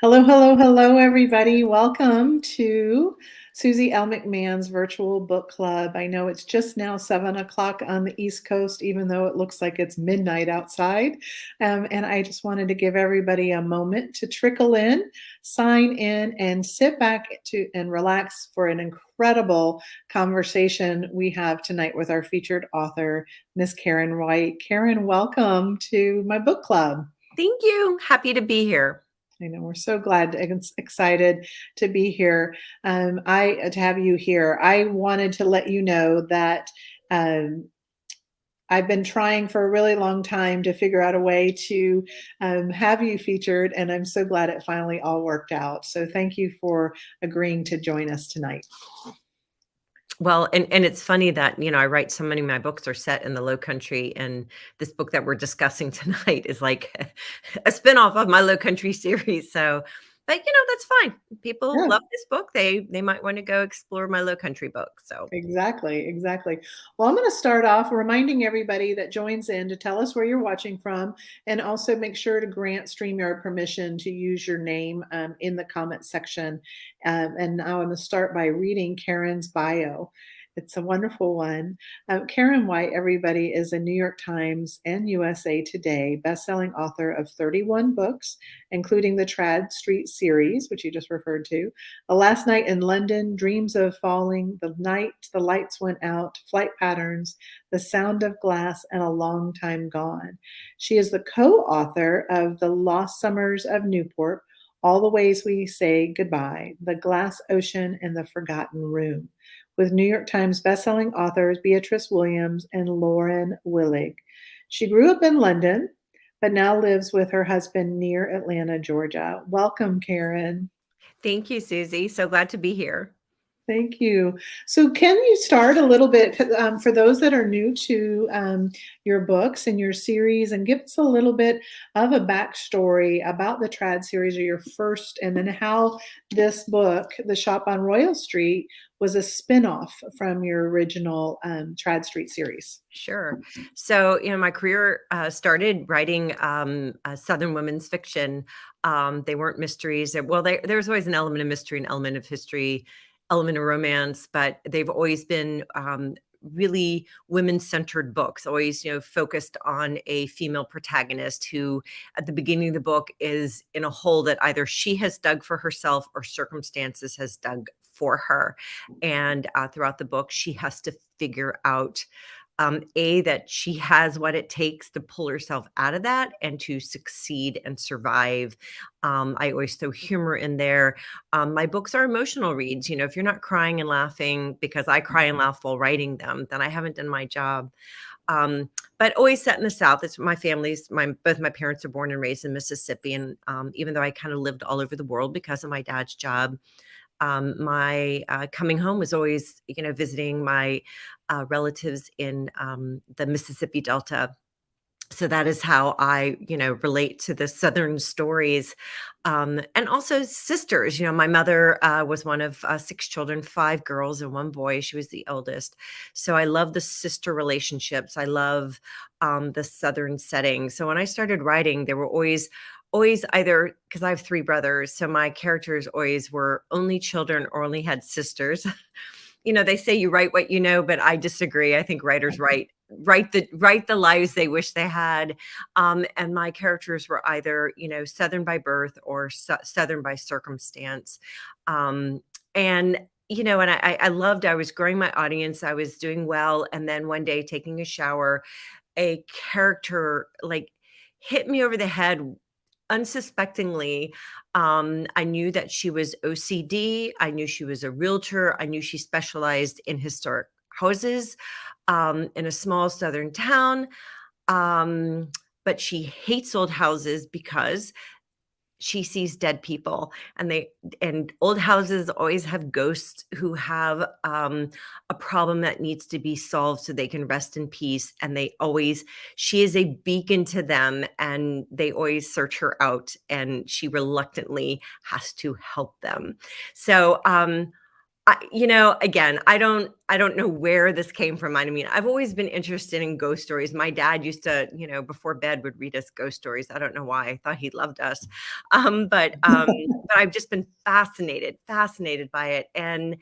Hello, hello, hello, everybody. Welcome to Susie L. McMahon's virtual book club. I know it's just now 7 o'clock on the East Coast, even though it looks like it's midnight outside. And I just wanted to give everybody a moment to trickle in, sign in, and sit back and relax for an incredible conversation we have tonight with our featured author, Miss Karen White. Karen, welcome to my book club. Thank you. Happy to be here. I know we're so glad and excited to be here. To have you here. I wanted to let you know that um, I've been trying for a really long time to figure out a way to have you featured, and I'm so glad it finally all worked out. So thank you for agreeing to join us tonight. Well, and it's funny that, I write so many of my books are set in the Low Country, and this book that we're discussing tonight is like a spinoff of my Low Country series. So, but that's fine. People Yeah. love this book. They might want to go explore my Low Country book. So, Exactly, exactly. Well, I'm going to start off reminding everybody that joins in to tell us where you're watching from, and also make sure to grant StreamYard permission to use your name in the comment section. And I want to start by reading Karen's bio. It's a wonderful one. Karen White, everybody, is a New York Times and USA Today bestselling author of 31 books, including the Trad Street series, which you just referred to, A Last Night in London, Dreams of Falling, The Night the Lights Went Out, Flight Patterns, The Sound of Glass, and A Long Time Gone. She is the co-author of The Lost Summers of Newport, All the Ways We Say Goodbye, The Glass Ocean, and The Forgotten Room, with New York Times bestselling authors Beatrice Williams and Lauren Willig. She grew up in London, but now lives with her husband near Atlanta, Georgia. Welcome, Karen. thank you, Susie. So glad to be here. Thank you. So, can you start a little bit for those that are new to your books and your series, and give us a little bit of a backstory about the Trad series or your first, and then how this book, The Shop on Royal Street, was a spinoff from your original Trad Street series? Sure. So, my career started writing Southern women's fiction. They weren't mysteries. Well, there was always an element of mystery, an element of history, element of romance, but they've always been really women-centered books, always, focused on a female protagonist who, at the beginning of the book, is in a hole that either she has dug for herself or circumstances has dug for her. And throughout the book, she has to figure out that she has what it takes to pull herself out of that and to succeed and survive. I always throw humor in there. My books are emotional reads. If you're not crying and laughing, because I cry and laugh while writing them, then I haven't done my job. But always set in the South. It's my family's, both my parents are born and raised in Mississippi. And even though I kind of lived all over the world because of my dad's job, my coming home was always, visiting my relatives in the Mississippi Delta. So that is how I, relate to the Southern stories. And also sisters. My mother was one of 6 children, 5 girls and 1 boy. She was the eldest. So I love the sister relationships. I love the Southern setting. So when I started writing, there were always either, because I have 3 brothers, so my characters always were only children or only had sisters. They say you write what you know, but I disagree. I think writers write the lives they wish they had. And my characters were either, Southern by birth or Southern by circumstance. And and I loved, I was growing my audience, I was doing well. And then one day, taking a shower, a character like hit me over the head unsuspectingly. I knew that she was OCD. I knew she was a realtor. I knew she specialized in historic houses in a small Southern town. But she hates old houses because she sees dead people, and old houses always have ghosts who have a problem that needs to be solved so they can rest in peace. And she is a beacon to them, and they always search her out, and she reluctantly has to help them. So Again, I don't know where this came from. I mean, I've always been interested in ghost stories. My dad used to, before bed would read us ghost stories. I don't know why. I thought he loved us. But I've just been fascinated by it. And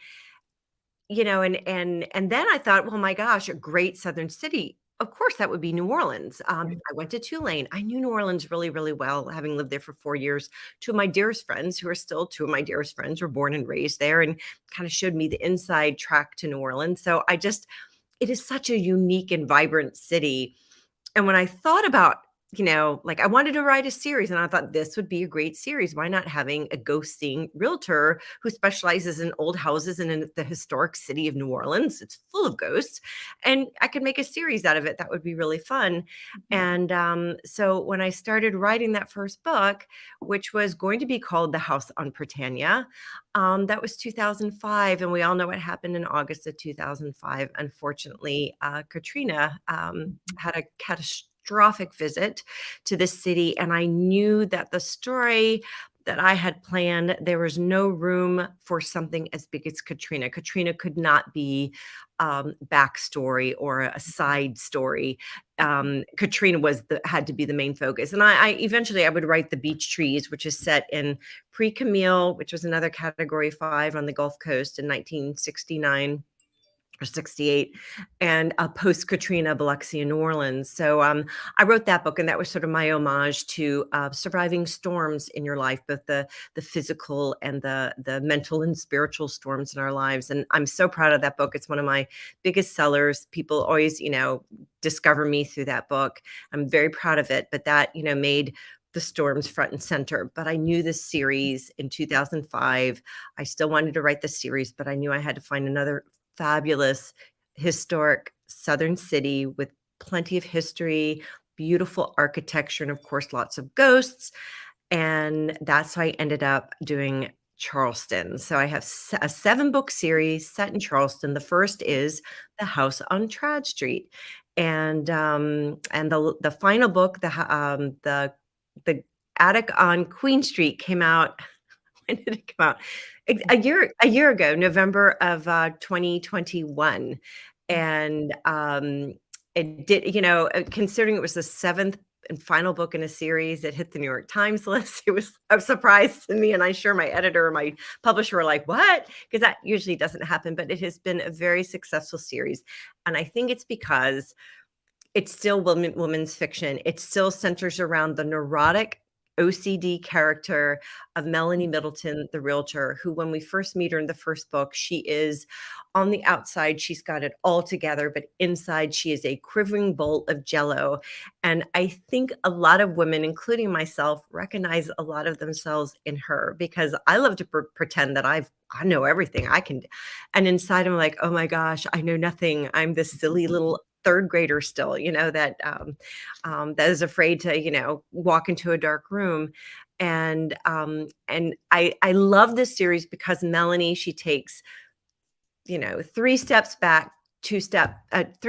and then I thought, well, my gosh, a great southern city. Of course, that would be New Orleans. I went to Tulane. I knew New Orleans really, really well, having lived there for 4 years. Two of my dearest friends, who are still two of my dearest friends, were born and raised there, and kind of showed me the inside track to New Orleans. So it is such a unique and vibrant city. And when I thought about, like I wanted to write a series, and I thought this would be a great series. Why not having a ghosting realtor who specializes in old houses and in the historic city of New Orleans? It's full of ghosts, and I could make a series out of it. That would be really fun. And so when I started writing that first book, which was going to be called The House on Britannia, that was 2005, and we all know what happened in August of 2005. Unfortunately, Katrina had a catastrophic visit to the city, and I knew that the story that I had planned, there was no room for something as big as Katrina. Katrina could not be backstory or a side story. Katrina had to be the main focus. And I eventually I would write The Beach Trees, which is set in pre-Camille, which was another Category 5 on the Gulf Coast in 1969 or 68, and post Katrina, Biloxi, and New Orleans. So I wrote that book, and that was sort of my homage to surviving storms in your life, both the physical and the mental and spiritual storms in our lives. And I'm so proud of that book. It's one of my biggest sellers. People always, discover me through that book. I'm very proud of it. But that, made the storms front and center. But I knew this series in 2005. I still wanted to write the series, but I knew I had to find another fabulous, historic southern city with plenty of history, beautiful architecture, and of course, lots of ghosts. And that's how I ended up doing Charleston. So I have a 7-book series set in Charleston. The first is The House on Trad Street, and the final book, the Attic on Queen Street, came out. When did it come out? A year ago, November of 2021. And it did, considering it was the 7th and final book in a series, it hit the New York Times list. It was a surprise to me, and I'm sure my editor and my publisher were like, "What?" Because that usually doesn't happen. But it has been a very successful series, and I think it's because it's still women's fiction. It still centers around the neurotic OCD character of Melanie Middleton, the realtor, who, when we first meet her in the first book, she is on the outside, she's got it all together, but inside she is a quivering bowl of jello. And I think a lot of women, including myself, recognize a lot of themselves in her, because I love to pretend that I know everything I can. And inside I'm like, oh my gosh, I know nothing. I'm this silly little third grader still, that is afraid to, walk into a dark room. And I love this series because Melanie, she takes, 3 steps back, 3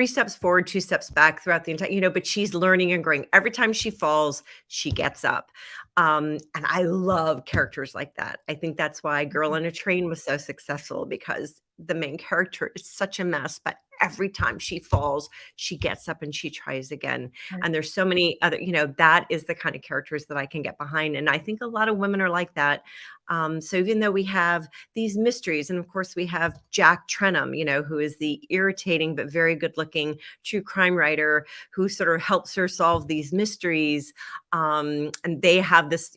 steps forward, 2 steps back throughout the entire, but she's learning and growing. Every time she falls, she gets up. And I love characters like that. I think that's why Girl on a Train was so successful, because the main character is such a mess, but every time she falls, she gets up and she tries again. Right. And there's so many other, that is the kind of characters that I can get behind. And I think a lot of women are like that. So even though we have these mysteries, and of course we have Jack Trenum, who is the irritating but very good looking true crime writer who sort of helps her solve these mysteries. And they have this,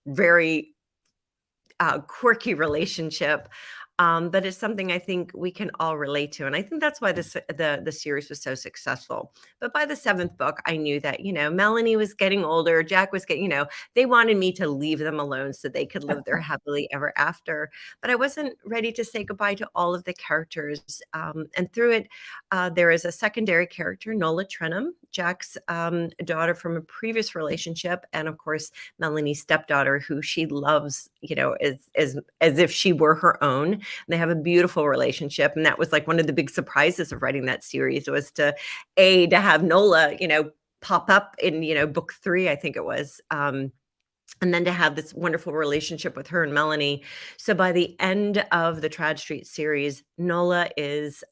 very quirky relationship. But it's something I think we can all relate to. And I think that's why the series was so successful. But by the 7th book, I knew that, Melanie was getting older. Jack was getting, they wanted me to leave them alone so they could live their happily ever after. But I wasn't ready to say goodbye to all of the characters. And through it, there is a secondary character, Nola Trenum, Jack's daughter from a previous relationship. And of course, Melanie's stepdaughter, who she loves, as if she were her own. They have a beautiful relationship. And that was like one of the big surprises of writing that series, was to have Nola, pop up in, book 3, I think it was, and then to have this wonderful relationship with her and Melanie. So by the end of the Trad Street series, Nola is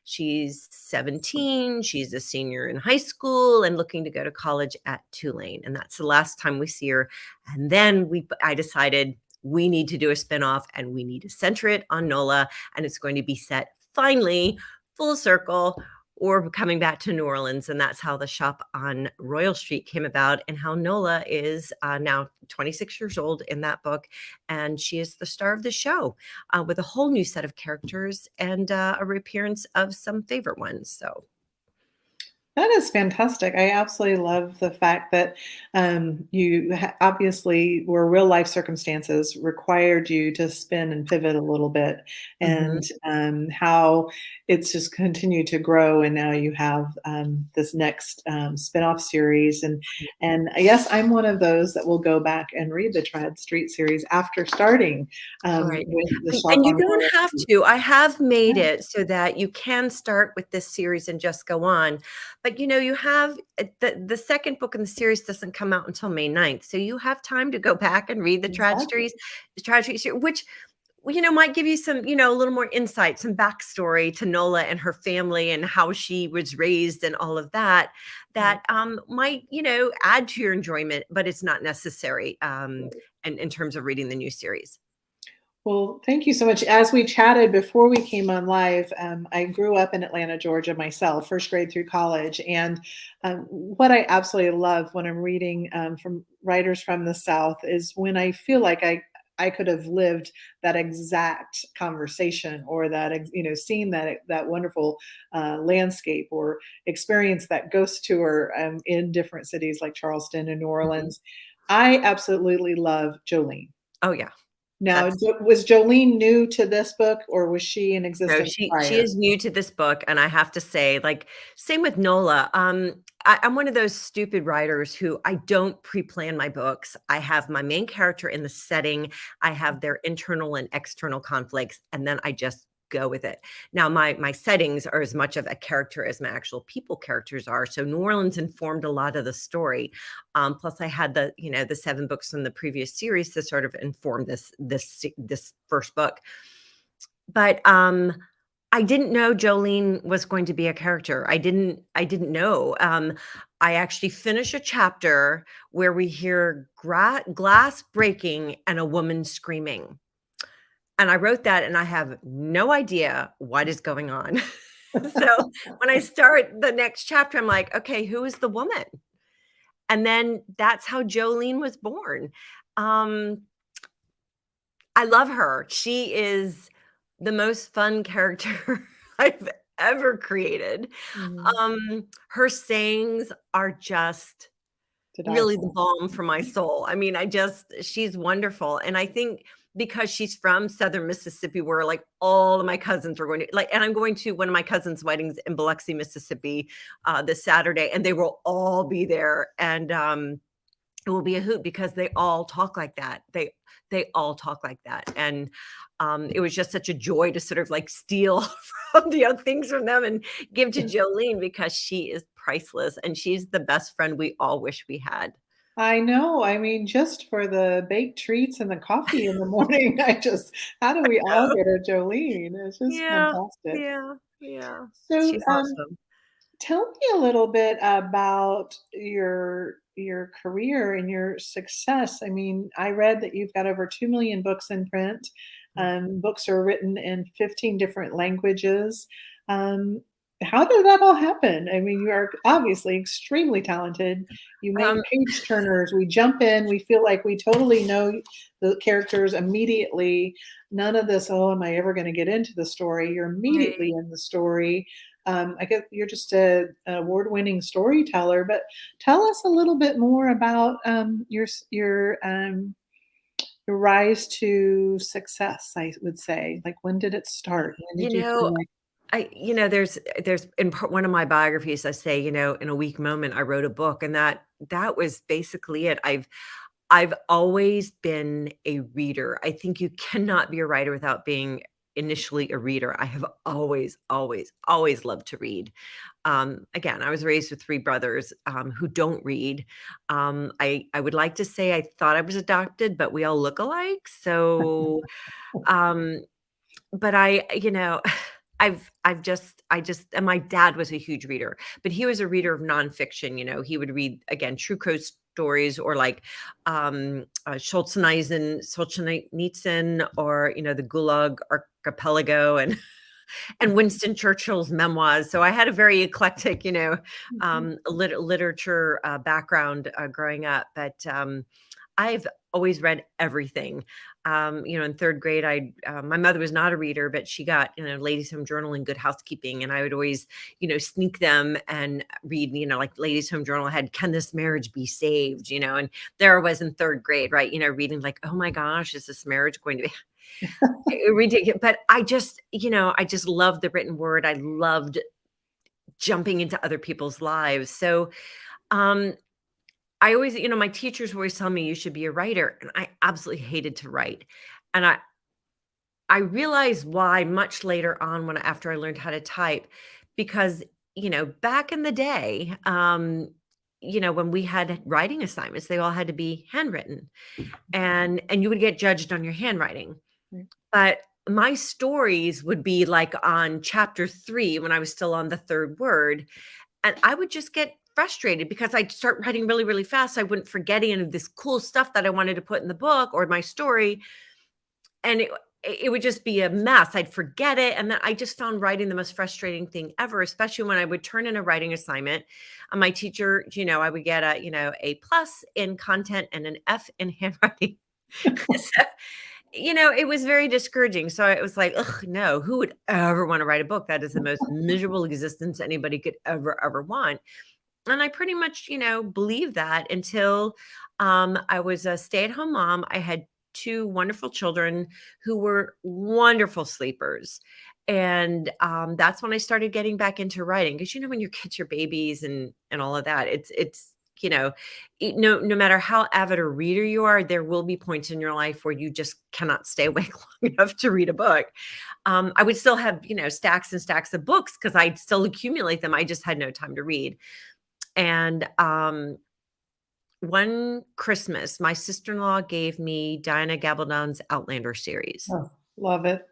she's 17, she's a senior in high school and looking to go to college at Tulane. And that's the last time we see her. And then I decided we need to do a spinoff and we need to center it on Nola. And it's going to be set finally full circle or coming back to New Orleans. And that's how the shop on Royal Street came about, and how Nola is now 26 years old in that book. And she is the star of the show with a whole new set of characters and a reappearance of some favorite ones. So That is fantastic. I absolutely love the fact that obviously, where real life circumstances required you to spin and pivot a little bit, mhm. and how it's just continued to grow. And now you have this next spin-off series. And yes, I'm one of those that will go back and read the Trad Street series after starting Right. with the Shop And you on don't Royal have Street. to. I have made Yeah, it so that you can start with this series and just go on. But you have the second book in the series doesn't come out until May 9th. So you have time to go back and read exactly. the Trad Street series, which might give you some, a little more insight, some backstory to Nola and her family and how she was raised and all of that, Right. that might, add to your enjoyment, but it's not necessary in terms of reading the new series. Well, thank you so much. As we chatted before we came on live, I grew up in Atlanta, Georgia myself, first grade through college. And what I absolutely love when I'm reading from writers from the South is when I feel like I could have lived that exact conversation, or that, seen that wonderful landscape, or experienced that ghost tour in different cities like Charleston and New Mhm. Orleans. I absolutely love Jolene. Oh yeah, Now, that's was Jolene new to this book, or was she in no, existence she prior? is new to this book, and I have to say, like, same with Nola. I'm one of those stupid writers who I don't pre-plan my books. I have my main character in the setting, I have their internal and external conflicts, and then I just go with it. Now, my settings are as much of a character as my actual people characters are. So New Orleans informed a lot of the story. Plus, I had the 7 books from the previous series to sort of inform this first book. But, I didn't know Jolene was going to be a character. I didn't know. I actually finish a chapter where we hear glass breaking and a woman screaming. And I wrote that and I have no idea what is going on. So when I start the next chapter, I'm like, okay, who is the woman? And then that's how Jolene was born. Um, I love her. She is the most fun character I've ever created. Mhm. Her sayings are just To die really the for. balm for my soul. I mean, she's wonderful, and I think because she's from Southern Mississippi, where, like, all of my cousins were going to and I'm going to one of my cousins' weddings in Biloxi, Mississippi, this Saturday, and they will all be there, and, it will be a hoot because they all talk like that. They all talk like that, and, it was just such a joy to sort of, like, steal from the other things from them and give to Jolene because she is priceless, and she's the best friend we all wish we had. I know, I mean, just for the baked treats and the coffee in the morning, how do we all Oh, get a Jolene? It's just yeah, fantastic. yeah, yeah. So, She's awesome. tell me a little bit about your career and your success. I mean, I read that you've got over 2 million books in print. Mm. Books are written in 15 different languages. Um, how did that all happen? I mean, you are obviously extremely talented. You make Um, page turners. We jump in. We feel like we totally know the characters immediately. None of this, oh, am I ever going to get into the story? You're right. immediately in the story. I guess you're just an award-winning storyteller, but tell us a little bit more about your rise to success. I would say, like, when did it start? When You did you know, feel like, there's in one of my biographies, I say, in a weak moment, I wrote a book, and that was basically it. I've always been a reader. I think you cannot be a writer without being initially a reader. I have always, always, always loved to read. Again, I was raised with 3 brothers, who don't read. I would like to say I thought I was adopted, but we all look alike. So, um, but I just and my dad was a huge reader, but he was a reader of nonfiction. He would read, again, true coast stories, or like Solzhenitsyn, or the Gulag Archipelago, and Winston Churchill's memoirs. So I had a very eclectic, Mhm. literature background growing up, but I've always read everything. In third grade, my mother was not a reader, but she got, Ladies Home Journal and Good Housekeeping, and I would always, sneak them and read. Like Ladies Home Journal had "Can This Marriage Be Saved?" And there I was in third grade, right? Reading like, "Oh my gosh, is this marriage going to be ridiculous?" But I just loved the written word. I loved jumping into other people's lives. So, um, I always, my teachers always tell me you should be a writer, and I absolutely hated to write. And I realized why much later on, after I learned how to type, because back in the day, when we had writing assignments, they all had to be handwritten, and you would get judged on your handwriting. Right. But my stories would be like on chapter 3 when I was still on the third word, and I would just get frustrated because I'd start writing really, really fast. I wouldn't forget any of this cool stuff that I wanted to put in the book or my story, and it would just be a mess. I'd forget it, and then I just found writing the most frustrating thing ever, especially when I would turn in a writing assignment. And my teacher, I would get a plus in content and an F in handwriting. So, it was very discouraging. So it was like, ugh, no, who would ever want to write a book? That is the most miserable existence anybody could ever want. And I pretty much, believed that until I was a stay-at-home mom. I had 2 wonderful children who were wonderful sleepers. And that's when I started getting back into writing. Because when your kids are babies and all of that, it's no matter how avid a reader you are, there will be points in your life where you just cannot stay awake long enough to read a book. I would still have stacks and stacks of books because I'd still accumulate them. I just had no time to read. And one Christmas, my sister-in-law gave me Diana Gabaldon's Outlander series. Oh, love it.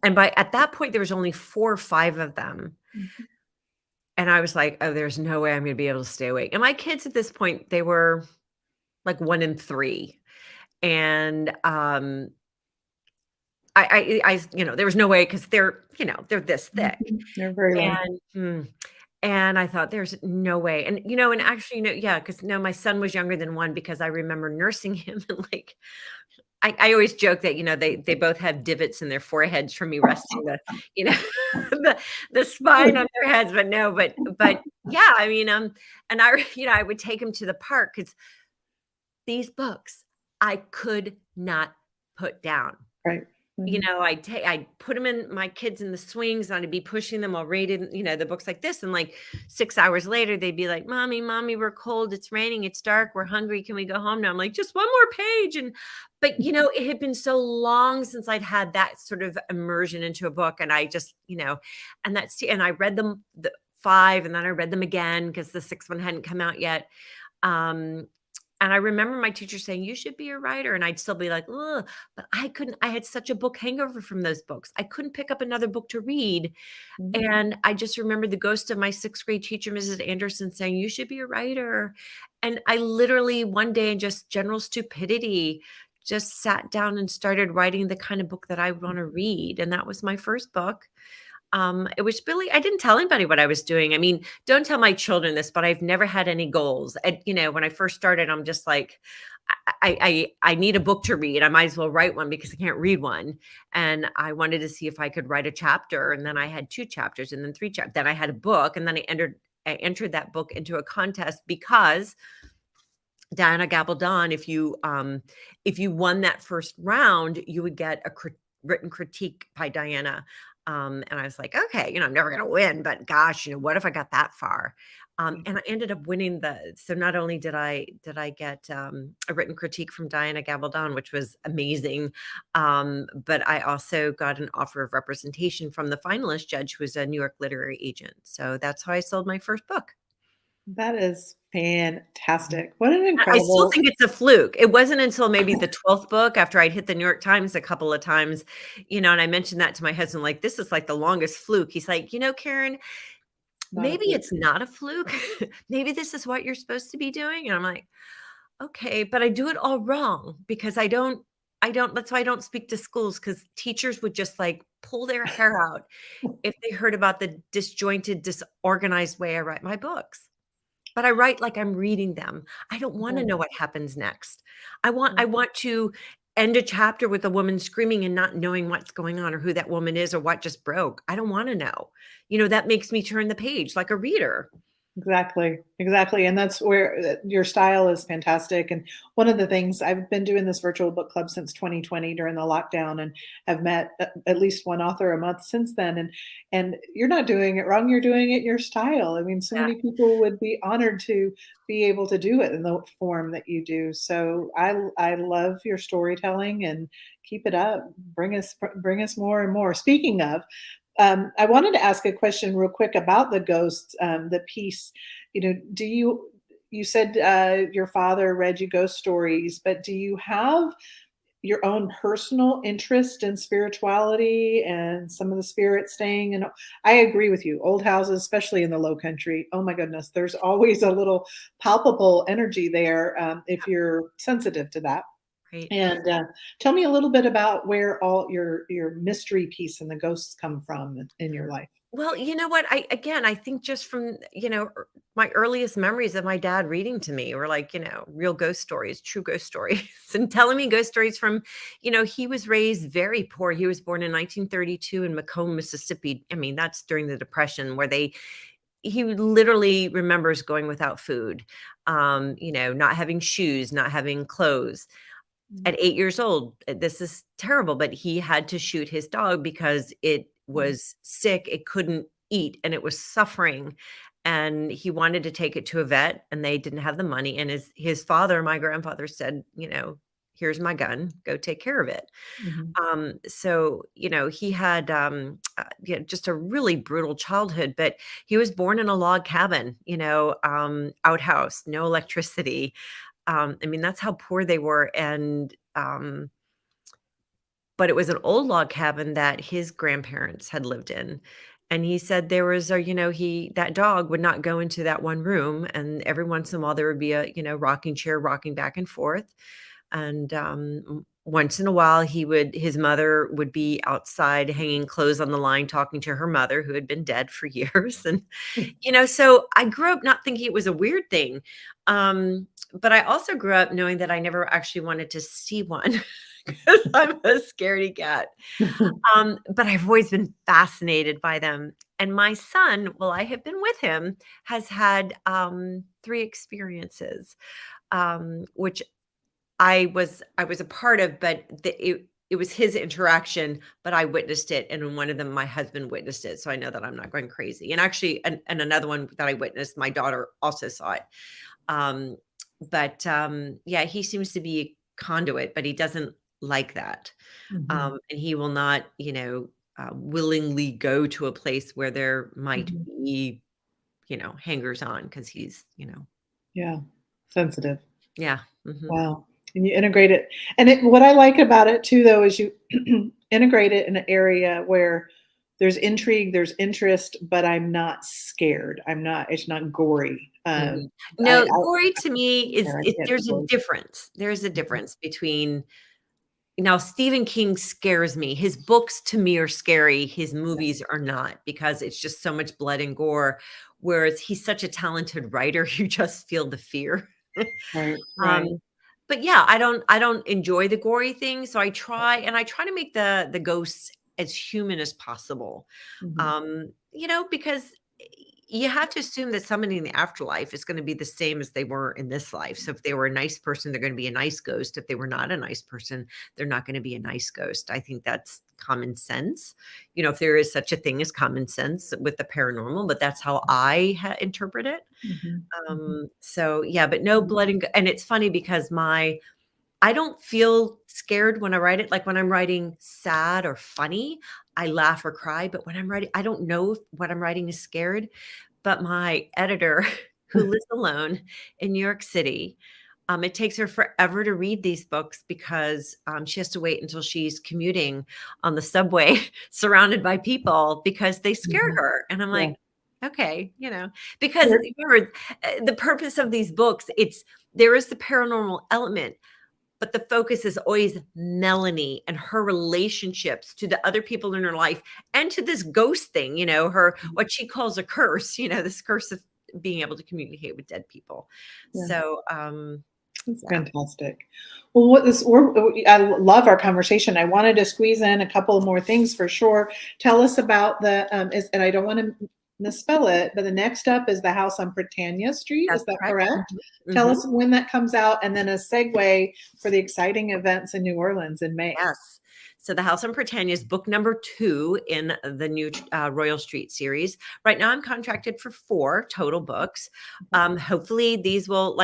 And at that point, there was only 4 or 5 of them. Mhm. And I was like, "Oh, there's no way I'm gonna be able to stay awake." And my kids at this point, they were like 1 and 3. And there was no way because they're this thick. Mhm. They're very long. And I thought, "There's no way." And actually, yeah, because no, my son was younger than 1 because I remember nursing him and, like, I always joke that, they both have divots in their foreheads from me resting you know, the spine on their heads, but no, but yeah, I mean, and I would take him to the park because these books I could not put down. Right. Mhm. I'd put them in my kids in the swings, and I'd be pushing them while reading, the books like this, and like 6 hours later, they'd be like, "Mommy, we're cold, it's raining, it's dark, we're hungry, can we go home now?" I'm like, "Just one more page." But it had been so long since I'd had that sort of immersion into a book, and I just, and I read them the 5, and then I read them again because the 6th one hadn't come out yet. Um, and I remember my teacher saying, "You should be a writer." And I'd still be like, "Ugh," but I couldn't. I had such a book hangover from those books. I couldn't pick up another book to read. Mhm. And I just remember the ghost of my 6th grade teacher, Mrs. Anderson, saying, "You should be a writer." And I literally one day, in just general stupidity, just sat down and started writing the kind of book that I want to read. And that was my first book. It was really, I didn't tell anybody what I was doing. I mean, don't tell my children this, but I've never had any goals. When I first started, I'm just like, I need a book to read. I might as well write one because I can't read one. And I wanted to see if I could write a chapter. And then I had 2 chapters, and then 3 chapters. Then I had a book, and then I entered that book into a contest because Diana Gabaldon, if you won that first round, you would get a written critique by Diana. And I was like, okay, I'm never gonna win, but gosh, what if I got that far? And I ended up winning the so not only did I get, a written critique from Diana Gabaldon, which was amazing, but I also got an offer of representation from the finalist judge, who was a New York literary agent. So that's how I sold my first book. That is Mhm. fantastic. What an I still incredible. think it's a fluke. It wasn't until maybe the 12th book after I'd hit the New York Times a couple of times, and I mentioned that to my husband, like, "This is like the longest fluke." He's like, Karen, Not a maybe fluke. it's not a fluke. Maybe this is what you're supposed to be doing." And I'm like, "Okay, but I do it all wrong because I don't that's why I don't speak to schools, because teachers would just, like, pull their hair out if they heard about the disjointed, disorganized way I write my books. But I write like I'm reading them. I don't wanna Right, know what happens next. I right. want to end a chapter with a woman screaming and not knowing what's going on or who that woman is or what just broke. I don't wanna know. That makes me turn the page like a reader. Exactly, exactly, and that's where your style is fantastic, and one of the things I've been doing this virtual book club since 2020 during the lockdown and have met at least one author a month since then, and you're not doing it wrong, you're doing it your style. I mean, so Yeah, many people would be honored to be able to do it in the form that you do, so I love your storytelling and keep it up. Bring us more and more. Speaking of, I wanted to ask a question real quick about the ghosts, the piece. Do you said your father read you ghost stories, but do you have your own personal interest in spirituality and some of the spirits staying? And I agree with you. Old houses, especially in the low country, oh my goodness, there's always a little palpable energy there if you're sensitive to that. right. And tell me a little bit about where all your mystery piece and the ghosts come from in your life. Well, you know what? I think just from, my earliest memories of my dad reading to me were like, real ghost stories, true ghost stories, and telling me ghost stories from, he was raised very poor. He was born in 1932 in Macomb, Mississippi. I mean, that's during the Depression where he literally remembers going without food, not having shoes, not having clothes. Mm, At 8 years old, this is terrible, but he had to shoot his dog because it mm, was sick, it couldn't eat, and it was suffering, and he wanted to take it to a vet, and they didn't have the money, and his father, my grandfather said, "Here's my gun, go take care of it." mhm, So, he had, just a really brutal childhood, but he was born in a log cabin, outhouse, no electricity. I mean, that's how poor they were, and, but it was an old log cabin that his grandparents had lived in, and he said there was a he that dog would not go into that one room, and every once in a while, there would be a, rocking chair rocking back and forth, and, once in a while, his mother would be outside hanging clothes on the line talking to her mother who had been dead for years, and mm. so I grew up not thinking it was a weird thing, but I also grew up knowing that I never actually wanted to see one because I'm a scaredy cat. But I've always been fascinated by them. And my son, while I have been with him, has had 3 experiences, which I was a part of, but it was his interaction, but I witnessed it, and in one of them, my husband witnessed it, so I know that I'm not going crazy. And actually, and another one that I witnessed, my daughter also saw it. Um, but yeah, he seems to be a conduit, but he doesn't like that, Mhm, and he will not, willingly go to a place where there might mhm. be, hangers on because Yeah, sensitive. yeah. Mhm. Wow, and you integrate it, and what I like about it too, though, is you integrate it in an area where there's intrigue, there's interest, but I'm not scared. It's not gory. Mhm. I No, gory to me is I can't do there's a gory. difference. There's a Mhm, difference between now Stephen King scares me. His books to me are scary, his yeah, movies are not because it's just so much blood and gore, whereas he's such a talented writer, you just feel the fear. right, right, Um, but yeah, I don't enjoy the gory thing, so I try to make the ghosts as human as possible. mhm, Because you have to assume that somebody in the afterlife is gonna be the same as they were in this life. So if they were a nice person, they're gonna be a nice ghost. If they were not a nice person, they're not gonna be a nice ghost. I think that's common sense. You know, if there is such a thing as common sense with the paranormal, but that's how I interpret it. Mhm, mhm. So yeah, but no blood and it's funny because I don't feel scared when I write it. Like when I'm writing sad or funny, I laugh or cry. But when I'm writing, I don't know if what I'm writing is scared. But my editor, who lives alone in New York City, it takes her forever to read these books because she has to wait until she's commuting on the subway surrounded by people because they scare Mhm. her. And I'm Yeah. like, okay, because There remember the purpose of these books, there is the paranormal element, but the focus is always Melanie and her relationships to the other people in her life and to this ghost thing, her what she calls a curse, this curse of being able to communicate with dead people. Yeah. So, That's yeah. fantastic. Well, I love our conversation. I wanted to squeeze in a couple more things for sure. Tell us about and I don't want to misspell it, but the next up is the house on Britannia Street. Is That's that correct. correct? Mhm, Tell mhm. us when that comes out, and then a segue for the exciting events in New Orleans in May. Yes. So The House on Britannia is book number 2 in the new Royal Street series. Right now, I'm contracted for 4 total books. Hopefully, these will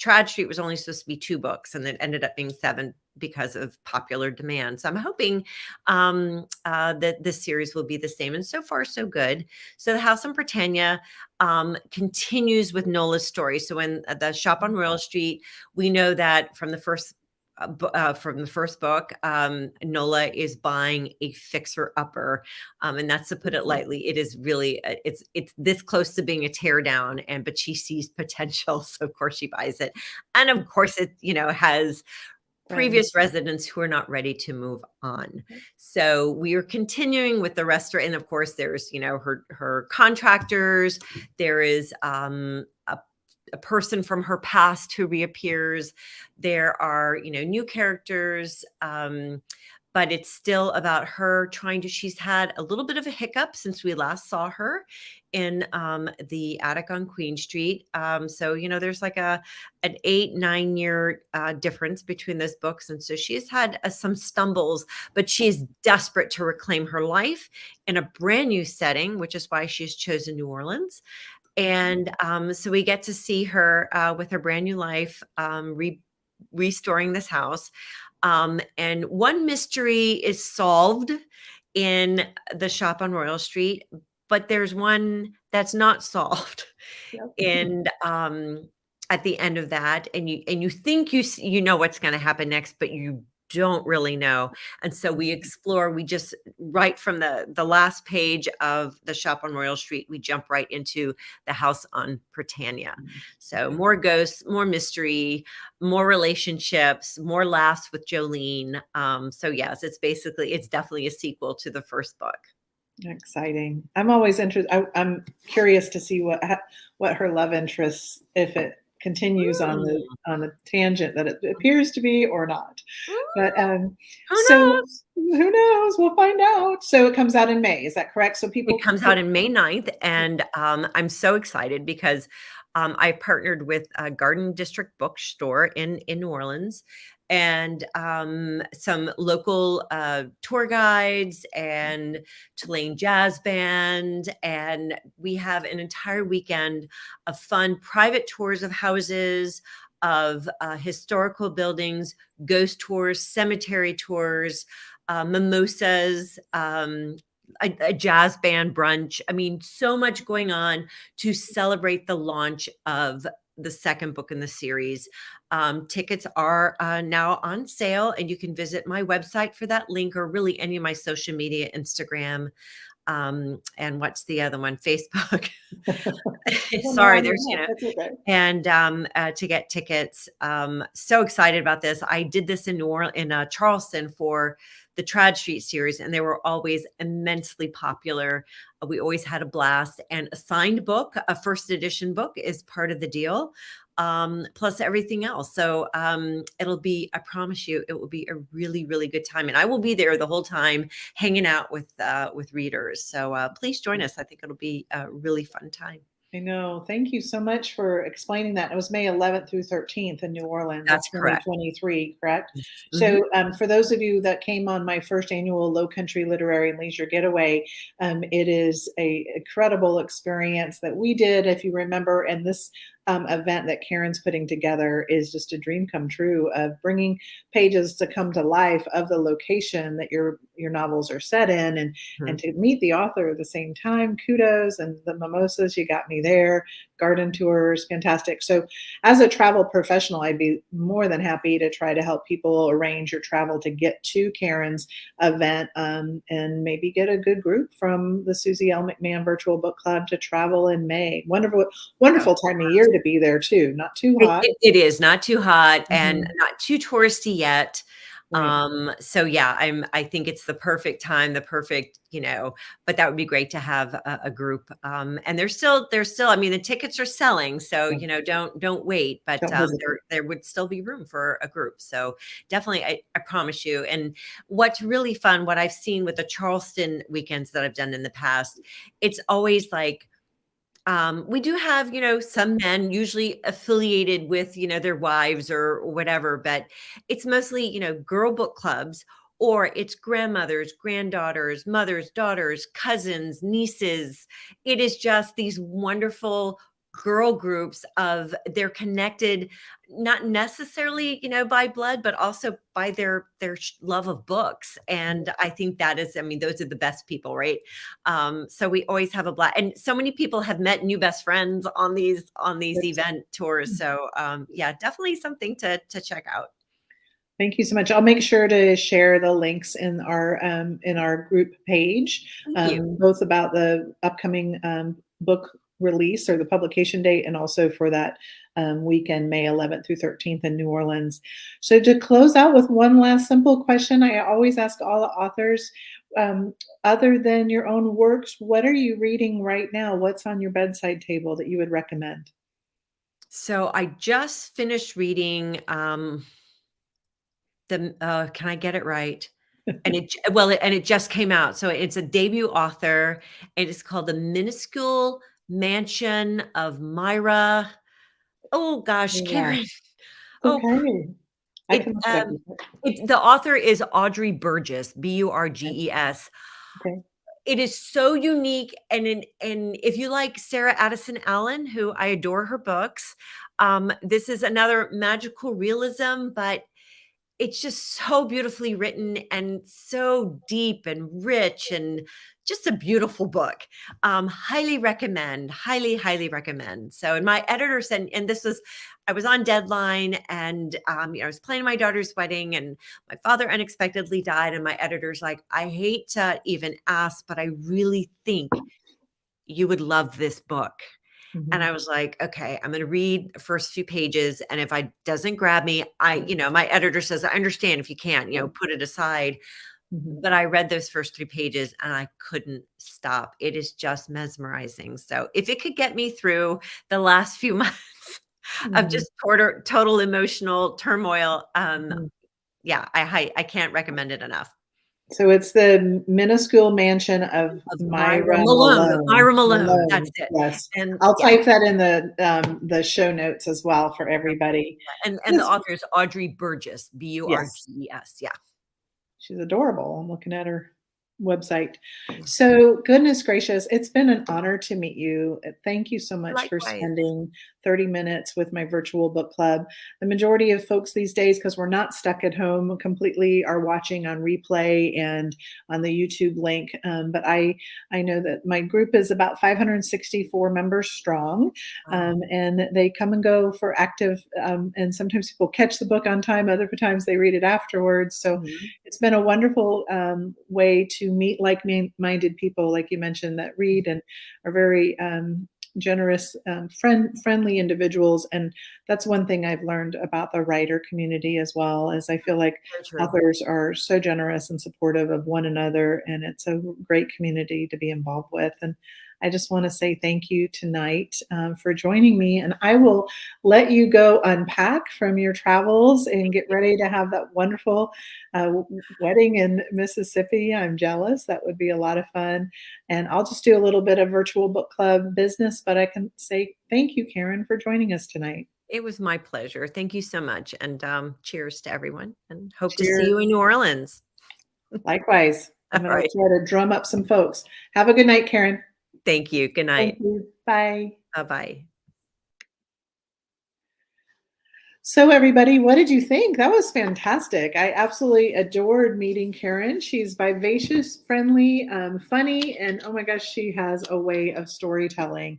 Trad Street was only supposed to be 2 books, and it ended up being 7 because of popular demand. So I'm hoping that this series will be the same. And so far, so good. So The House on Britannia continues with Nola's story. So in the shop on Royal Street, we know that from the first book, Nola is buying a fixer-upper, and that's to put it lightly. It is really it's this close to being a tear down, but she sees potential, so of course she buys it, and of course it has Friends. previous residents who are not ready to move on. So we are continuing with the restaurant, and of course there's her contractors. There is a person from her past who reappears. There are, new characters, but it's still about her trying to. She's had a little bit of a hiccup since we last saw her in the attic on Queen Street. So there's like an 8-9 year difference between those books, and so she's had some stumbles, but she's desperate to reclaim her life in a brand new setting, which is why she's chosen New Orleans. And so we get to see her with her brand new life, restoring this house. And one mystery is solved in the shop on Royal Street, but there's one that's not solved. Yep. And at the end of that, and you think you know what's going to happen next, but you don't really know. And so we explore. We just right from the last page of the shop on Royal Street, we jump right into the house on Britannia. So more ghosts, more mystery, more relationships, more laughs with Jolene. So yes, it's definitely a sequel to the first book. Exciting. I'm always interested. I'm curious to see what her love interests, if it continues on the Mm, tangent that it appears to be or not. But mm, who so knows? who knows? We'll find out. So it comes out in May. Is that correct? So It people. comes out in May 9th, and I'm so excited because I partnered with a Garden District bookstore in New Orleans, and some local tour guides and Tulane Jazz Band, and we have an entire weekend of fun private tours of houses, of historical buildings, ghost tours, cemetery tours, mimosas. A jazz band brunch. I mean, so much going on to celebrate the launch of the second book in the series. Tickets are now on sale, and you can visit my website for that link, or really any of my social media, Instagram, and what's the other one? Facebook. Well, no, Sorry, I'm there's, not. That's okay. and to get tickets. So excited about this. I did this in New Orleans, in Charleston, for the Trad Street series, and they were always immensely popular. We always had a blast, and a signed book, a first edition book, is part of the deal. plus everything else. So it'll be, I promise you, it will be a really, really good time. And I will be there the whole time hanging out with readers. So please join us. I think it'll be a really fun time. I know. Thank you so much for explaining that. It was May 11th through 13th in New Orleans of That's correct. 2023, correct? Mhm. So, for those of you that came on my first annual Low Country Literary and Leisure Getaway, it is a incredible experience that we did, if you remember. And this event that Karen's putting together is just a dream come true of bringing pages to come to life of the location that your novels are set in, and Mhm. to meet the author at the same time. Kudos. And the mimosas, you got me there. Garden tours, fantastic. So as a travel professional, I'd be more than happy to try to help people arrange your travel to get to Karen's event, and maybe get a good group from the Susie L. McMahon Virtual Book Club to travel in May. Wonderful, wonderful time of year to be there too. Not too hot. It is not too hot and Mhm. not too touristy yet. Right. So yeah, I think it's the perfect time, the perfect, but that would be great to have a group. And there's still, I mean, the tickets are selling, so Yeah. don't wait, but Don't hesitate. there would still be room for a group. So definitely, I promise you. And what's really fun, what I've seen with the Charleston weekends that I've done in the past, it's always like, we do have, some men usually affiliated with, their wives or whatever, but it's mostly, girl book clubs, or it's grandmothers, granddaughters, mothers, daughters, cousins, nieces. It is just these wonderful girl groups of they're connected, not necessarily, by blood, but also by their love of books. And I think that is, I mean, those are the best people, right? So we always have a blast, and so many people have met new best friends on these event tours. So yeah, definitely something to check out. Thank you so much. I'll make sure to share the links in our group page, Thank you. both about the upcoming book release or the publication date, and also for that weekend, May 11th through 13th in New Orleans. So to close out with one last simple question, I always ask all the authors, other than your own works, what are you reading right now? What's on your bedside table that you would recommend? So I just finished reading can I get it right? And it just came out. So it's a debut author. And it's called The Minuscule Mansion of Myra. Oh gosh, Yeah, Karen. it's Oh, okay. I it can look it up. the author is Audrey Burgess, Burges. Okay. It is so unique, and if you like Sarah Addison Allen, who I adore her books, this is another magical realism, but it's just so beautifully written and so deep and rich and just a beautiful book. Highly recommend, highly, highly recommend. So, and my editor said, and this was, I was on deadline, and I was planning my daughter's wedding, and my father unexpectedly died. And my editor's like, I hate to even ask, but I really think you would love this book. And Mhm. I was like, "Okay, I'm gonna read the first few pages, and if I doesn't grab me, my editor says, I understand if you can't, put it aside." Mhm. But I read those first 3 pages and I couldn't stop. It is just mesmerizing. So if it could get me through the last few months of Mhm. just total emotional turmoil, Mhm. yeah, I can't recommend it enough. So it's the minuscule mansion of Of Myra Malone. Myra Malone, that's Malone, it. yes. And I'll yeah, type that in the show notes as well for everybody. and the Yes. author is Audrey Burgess, Yes. Burges, yeah. She's adorable. I'm looking at her website. Yeah. So, goodness gracious, it's been an honor to meet you. Thank you so much for Likewise. spending 30 minutes with my virtual book club. The majority of folks these days, because we're not stuck at home completely, are watching on replay and on the YouTube link. But I know that my group is about 564 members strong, Wow. and they come and go for active. And sometimes people catch the book on time, other times they read it afterwards. So Mhm. it's been a wonderful way to meet like-minded people, like you mentioned, that read and are very generous, friendly individuals. And that's one thing I've learned about the writer community as well, as I feel like Very true. authors are so generous and supportive of one another, and it's a great community to be involved with. And I just want to say thank you tonight for joining me. And I will let you go unpack from your travels and get ready to have that wonderful wedding in Mississippi. I'm jealous. That would be a lot of fun. And I'll just do a little bit of virtual book club business, but I can say thank you, Karen, for joining us tonight. It was my pleasure. Thank you so much, and, cheers to everyone, and hope to see Cheers. you in New Orleans. Likewise. I'm All going to right. try to drum up some folks. Have a good night, Karen. Thank you. Good Thank night. you. Bye. Bye-bye. So, everybody, what did you think? That was fantastic. I absolutely adored meeting Karen. She's vivacious, friendly, funny, and oh my gosh, she has a way of storytelling.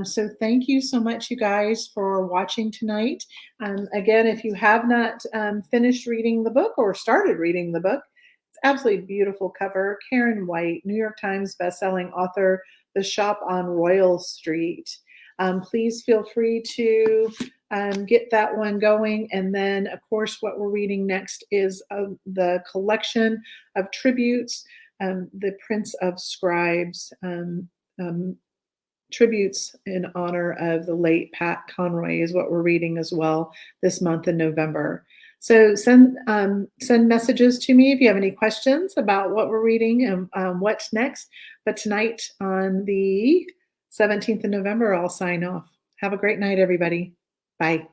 So, thank you so much, you guys, for watching tonight. Again, if you have not finished reading the book or started reading the book, it's absolutely beautiful cover. Karen White, New York Times bestselling author, The Shop on Royal Street. Please feel free to get that one going. And then, of course, what we're reading next is the collection of tributes, the Prince of Scribes, um, tributes in honor of the late Pat Conroy is what we're reading as well this month in November. So send messages to me if you have any questions about what we're reading and what's next. But tonight on the 17th of November, I'll sign off. Have a great night, everybody. Bye.